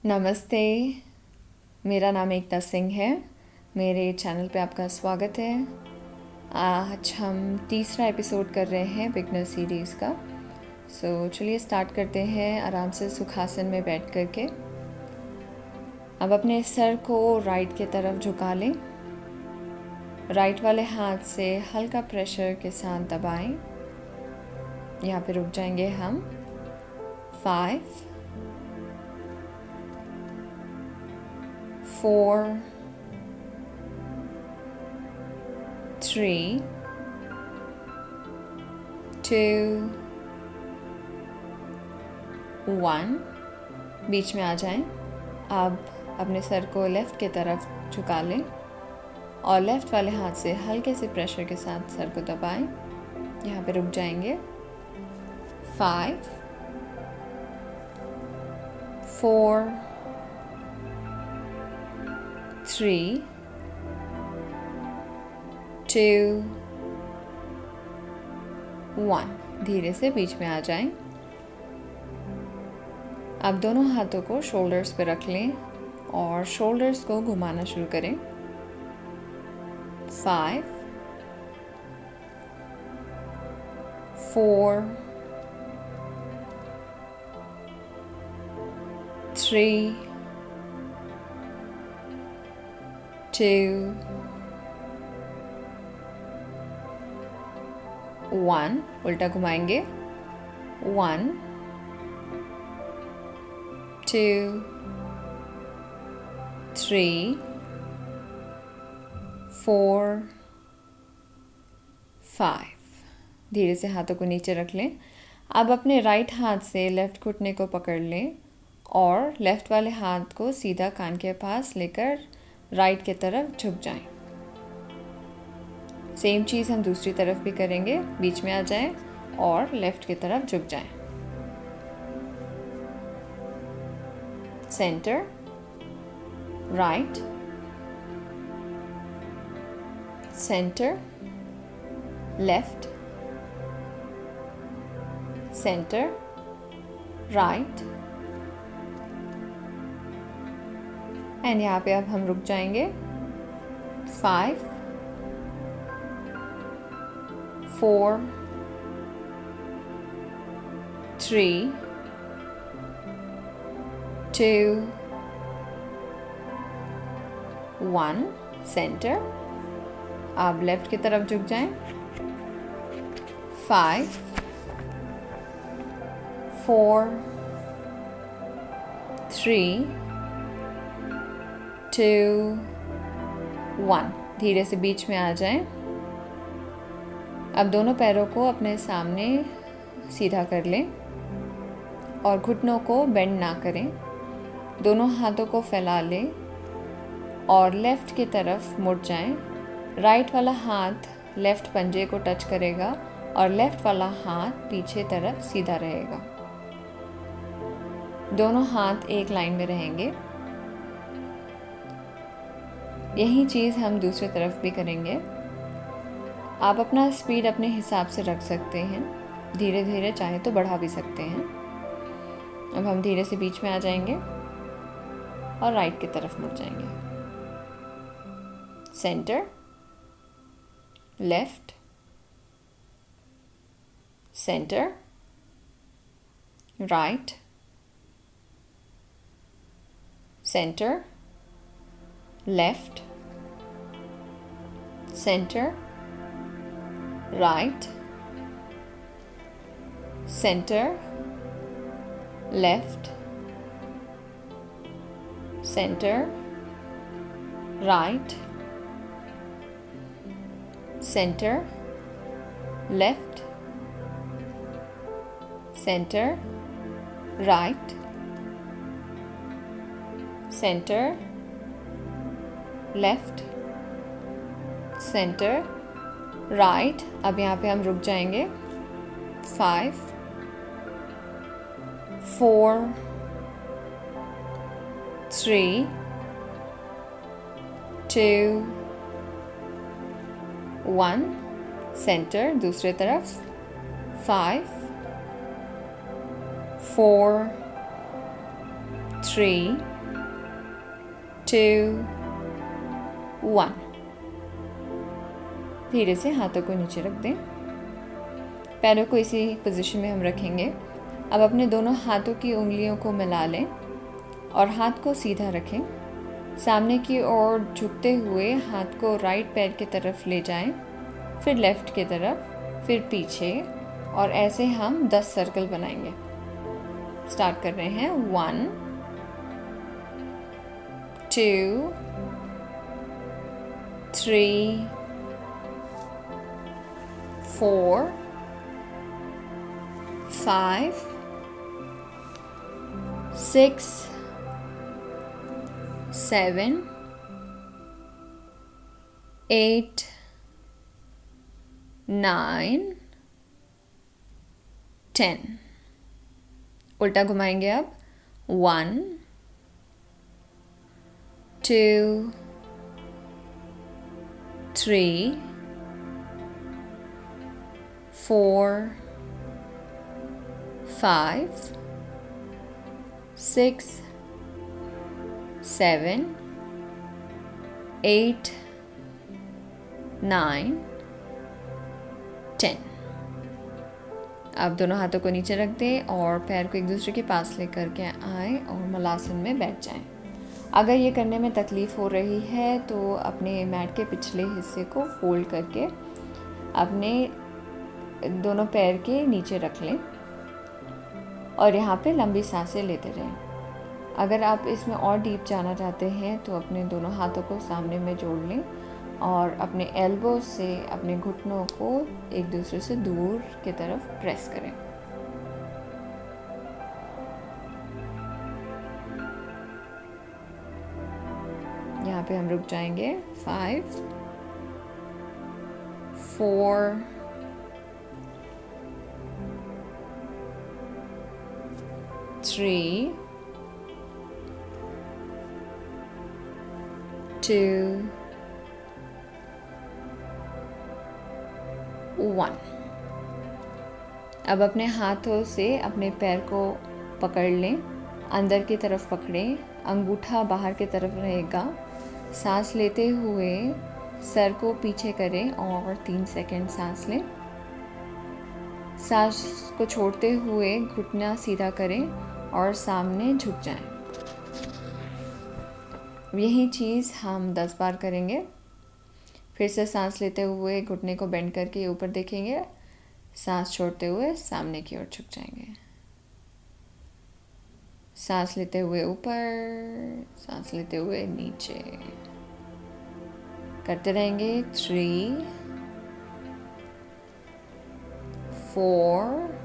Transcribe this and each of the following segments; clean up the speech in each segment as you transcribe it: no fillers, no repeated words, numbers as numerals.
नमस्ते। मेरा नाम एकता सिंह है। मेरे चैनल पे आपका स्वागत है। आज हम तीसरा एपिसोड कर रहे हैं बिगनर सीरीज़ का। चलिए स्टार्ट करते हैं आराम से सुखासन में बैठ कर के। अब अपने सर को राइट की तरफ झुका लें। राइट वाले हाथ से हल्का प्रेशर के साथ दबाएं। यहाँ पे रुक जाएंगे हम। 5 4 3 2 1। बीच में आ जाएं। अब अपने सर को लेफ़्ट की तरफ झुका लें और लेफ़्ट वाले हाथ से हल्के से प्रेशर के साथ सर को दबाएं। यहाँ पे रुक जाएंगे। 5 4 3 2 1। धीरे से बीच में आ जाएं। अब दोनों हाथों को शोल्डर्स पे रख लें और शोल्डर्स को घुमाना शुरू करें। 5 4 3 2 1। उल्टा घुमाएंगे। 1 2 3 4 5। धीरे से हाथों को नीचे रख लें। अब अपने राइट हाथ से लेफ़्ट घुटने को पकड़ लें और लेफ़्ट वाले हाथ को सीधा कान के पास लेकर राइट की तरफ झुक जाएं। सेम चीज़ हम दूसरी तरफ भी करेंगे। बीच में आ जाएं और लेफ़्ट की तरफ झुक जाएं। Centre, right, centre, left, centre, right and यहाँ पे अब हम रुक जाएंगे। 5 4 3 2 1। सेंटर। अब लेफ्ट की तरफ झुक जाएं। 5 4 3 2 1। धीरे से बीच में आ जाएं। अब दोनों पैरों को अपने सामने सीधा कर लें और घुटनों को बेंड ना करें। दोनों हाथों को फैला लें और लेफ़्ट की तरफ मुड़ जाएं। राइट वाला हाथ लेफ़्ट पंजे को टच करेगा और लेफ़्ट वाला हाथ पीछे तरफ सीधा रहेगा। दोनों हाथ एक लाइन में रहेंगे। यही चीज़ हम दूसरी तरफ भी करेंगे। आप अपना स्पीड अपने हिसाब से रख सकते हैं। धीरे धीरे चाहे तो बढ़ा भी सकते हैं। अब हम धीरे से बीच में आ जाएंगे और राइट की तरफ मुड़ जाएंगे। Centre, left, centre, right, centre, left, centre, right, centre, left, centre, right, centre, left, centre, right, centre, left, centre, right. अब यहाँ पे हम रुक जाएंगे। 5 4 3 2 1। सेंटर, दूसरे तरफ। 5 4 3, 2, 1। धीरे से हाथों को नीचे रख दें। पैरों को इसी पोजीशन में हम रखेंगे। अब अपने दोनों हाथों की उंगलियों को मिला लें और हाथ को सीधा रखें। सामने की ओर झुकते हुए हाथ को राइट पैर की तरफ ले जाएं, फिर लेफ़्ट की तरफ, फिर पीछे, और ऐसे हम 10 सर्कल बनाएंगे। स्टार्ट कर रहे हैं। 1, 2, 3, 4, 5, 6, 7, 8, 9, 10। उल्टा घुमाएंगे अब। 1, 2, 3, 4, 5, 6, 7, 8, 9, 10। अब दोनों हाथों को नीचे रख दें और पैर को एक दूसरे के पास लेकर के आए और मलासन में बैठ जाएं। अगर ये करने में तकलीफ़ हो रही है तो अपने मैट के पिछले हिस्से को फोल्ड करके अपने दोनों पैर के नीचे रख लें और यहाँ पे लंबी सांसें लेते रहें। अगर आप इसमें और डीप जाना चाहते हैं तो अपने दोनों हाथों को सामने में जोड़ लें और अपने एल्बो से अपने घुटनों को एक दूसरे से दूर की तरफ प्रेस करें। यहाँ पे हम रुक जाएंगे। 5, 4, 3, 2, 1। अब अपने हाथों से अपने पैर को पकड़ लें, अंदर की तरफ पकड़ें, अंगूठा बाहर की तरफ रहेगा। सांस लेते हुए सर को पीछे करें और 3 सेकंड सांस लें। सांस को छोड़ते हुए घुटना सीधा करें और सामने झुक जाएं। यही चीज़ हम 10 बार करेंगे। फिर से सांस लेते हुए घुटने को बेंड करके ऊपर देखेंगे, सांस छोड़ते हुए सामने की ओर झुक जाएंगे। सांस लेते हुए ऊपर, सांस लेते हुए नीचे करते रहेंगे। 3, 4,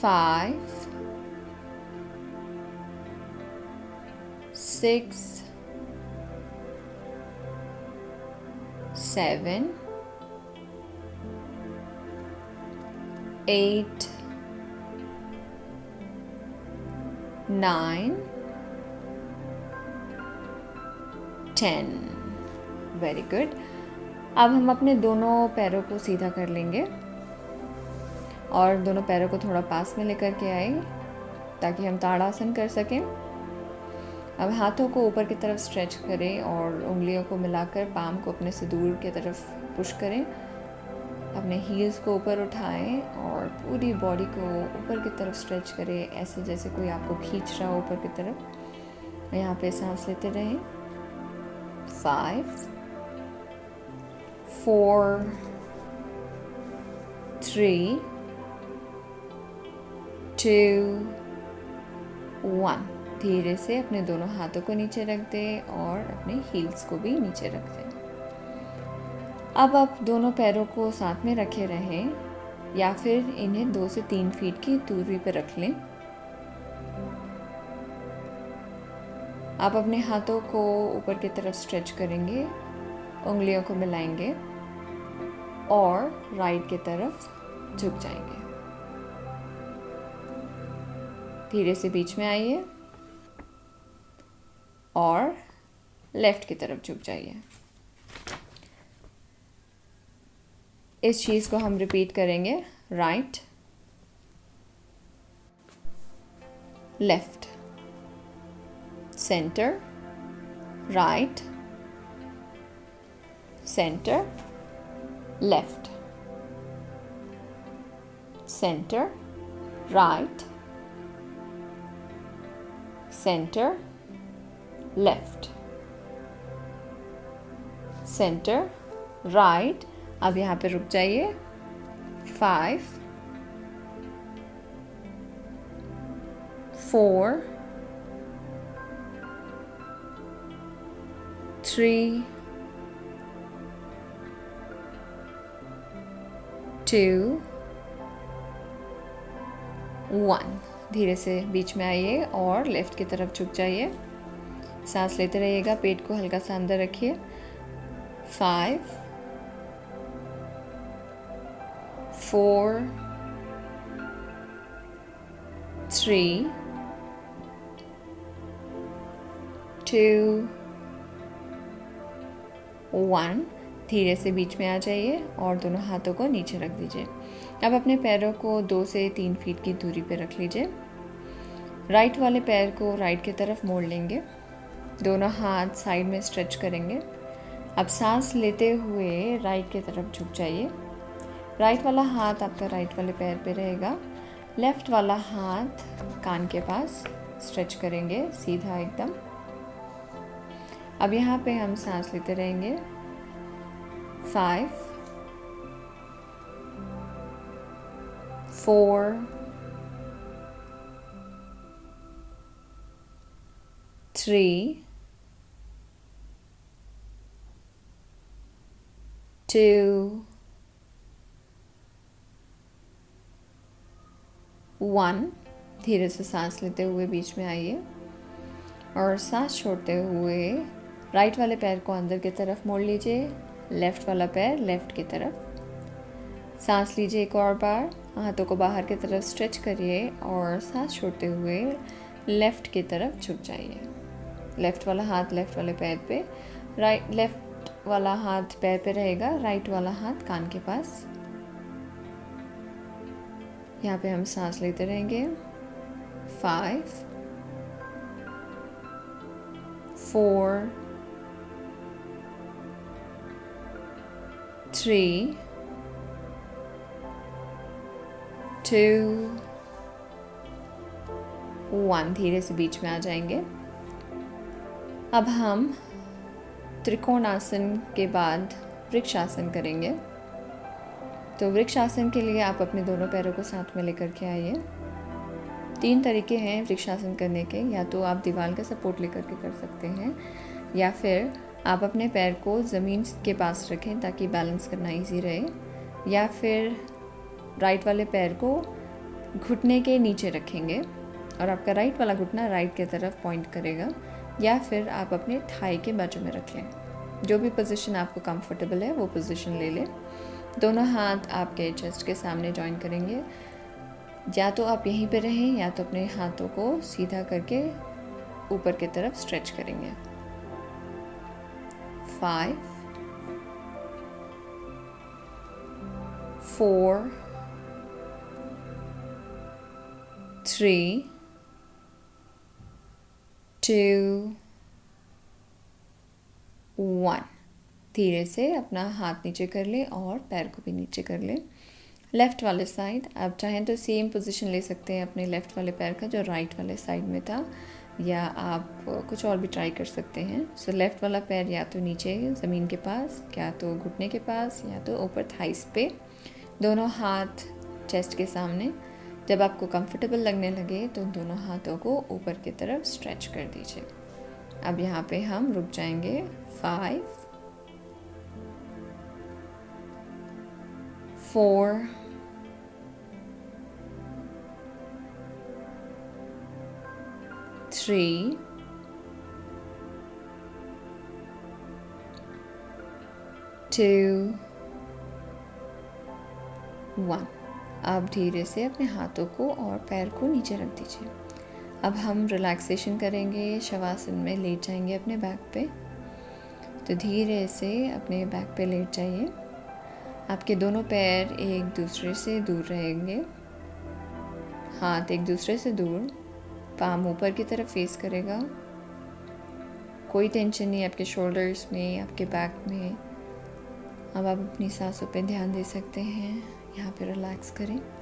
5, 6, 7, 8, 9, 10। Very good. अब हम अपने दोनों पैरों को सीधा कर लेंगे और दोनों पैरों को थोड़ा पास में लेकर के आए ताकि हम ताड़ासन कर सकें। अब हाथों को ऊपर की तरफ स्ट्रेच करें और उंगलियों को मिलाकर पाम को अपने से दूर की तरफ पुश करें। अपने हील्स को ऊपर उठाएं और पूरी बॉडी को ऊपर की तरफ स्ट्रेच करें, ऐसे जैसे कोई आपको खींच रहा हो ऊपर की तरफ। यहाँ पे सांस लेते रहें। 5, 4, 3, 2, 1। धीरे से अपने दोनों हाथों को नीचे रख दें और अपने हील्स को भी नीचे रख दें। अब आप दोनों पैरों को साथ में रखे रहें या फिर इन्हें 2 से 3 फीट की दूरी पर रख लें। आप अपने हाथों को ऊपर की तरफ स्ट्रेच करेंगे, उंगलियों को मिलाएंगे और राइट की तरफ झुक जाएंगे। धीरे से बीच में आइए और लेफ्ट की तरफ झुक जाइए। इस चीज़ को हम रिपीट करेंगे। Right, left, center, right, center, left, center, right, center, left, center, right. अब यहाँ पे रुक जाइए. 5, 4, 3, 2, 1. धीरे से बीच में आइए और लेफ्ट की तरफ झुक जाइए. सांस लेते रहिएगा, पेट को हल्का सा अंदर रखिए. 5, 4, 3, 2, 1. धीरे से बीच में आ जाइए और दोनों हाथों को नीचे रख दीजिए. अब अपने पैरों को 2 से 3 फीट की दूरी पे रख लीजिए. राइट वाले पैर को राइट की तरफ मोड़ लेंगे. दोनों हाथ साइड में स्ट्रेच करेंगे. अब सांस लेते हुए राइट की तरफ झुक जाइए. राइट वाला हाथ आपका राइट वाले पैर पे रहेगा. लेफ्ट वाला हाथ कान के पास स्ट्रेच करेंगे सीधा एकदम. अब यहाँ पे हम सांस लेते रहेंगे. 5, 4, 3, 2, 1. धीरे से सांस लेते हुए बीच में आइए और सांस छोड़ते हुए राइट वाले पैर को अंदर की तरफ मोड़ लीजिए. लेफ्ट वाला पैर लेफ्ट की तरफ. सांस लीजिए एक और बार. हाथों को बाहर की तरफ स्ट्रेच करिए और सांस छोड़ते हुए लेफ्ट की तरफ झुक जाइए. लेफ्ट वाला हाथ लेफ्ट वाले पैर पे, राइट लेफ्ट वाला हाथ पैर पे रहेगा. राइट वाला हाथ कान के पास. यहाँ पे हम सांस लेते रहेंगे. 5, 4, 3, 2, 1. धीरे से बीच में आ जाएंगे. अब हम त्रिकोणासन के बाद वृक्षासन करेंगे. तो वृक्षासन के लिए आप अपने दोनों पैरों को साथ में लेकर के आइए. 3 तरीके हैं वृक्षासन करने के. या तो आप दीवार का सपोर्ट लेकर के कर सकते हैं, या फिर आप अपने पैर को ज़मीन के पास रखें ताकि बैलेंस करना इजी रहे, या फिर राइट वाले पैर को घुटने के नीचे रखेंगे और आपका राइट वाला घुटना राइट की तरफ पॉइंट करेगा, या फिर आप अपने थाई के बाजू में रख लें. जो भी पोजीशन आपको कंफर्टेबल है वो पोजीशन ले लें. दोनों हाथ आपके चेस्ट के सामने जॉइन करेंगे. या तो आप यहीं पे रहें या तो अपने हाथों को सीधा करके ऊपर की तरफ स्ट्रेच करेंगे. 5, 4, 3, 2, 1. धीरे से अपना हाथ नीचे कर ले और पैर को भी नीचे कर ले. लेफ़्ट वाले साइड आप चाहें तो सेम पोजीशन ले सकते हैं अपने लेफ़्ट वाले पैर का जो राइट वाले साइड में था, या आप कुछ और भी ट्राई कर सकते हैं. सो लेफ़्ट वाला पैर या तो नीचे ज़मीन के पास, या तो घुटने के पास, या तो ऊपर थाइस पे. दोनों हाथ चेस्ट के सामने. जब आपको कंफर्टेबल लगने लगे तो दोनों हाथों को ऊपर की तरफ स्ट्रेच कर दीजिए. अब यहाँ पे हम रुक जाएंगे. 5, 4, 3, 2, 1. अब धीरे से अपने हाथों को और पैर को नीचे रख दीजिए. अब हम रिलैक्सेशन करेंगे. शवासन में लेट जाएंगे अपने बैक पे. तो धीरे से अपने बैक पे लेट जाइए. आपके दोनों पैर एक दूसरे से दूर रहेंगे, हाथ एक दूसरे से दूर, पाम ऊपर की तरफ फेस करेगा। कोई टेंशन नहीं आपके शोल्डर्स में, आपके बैक में। अब आप अपनी सांसों पे ध्यान दे सकते हैं। यहाँ पे रिलैक्स करें।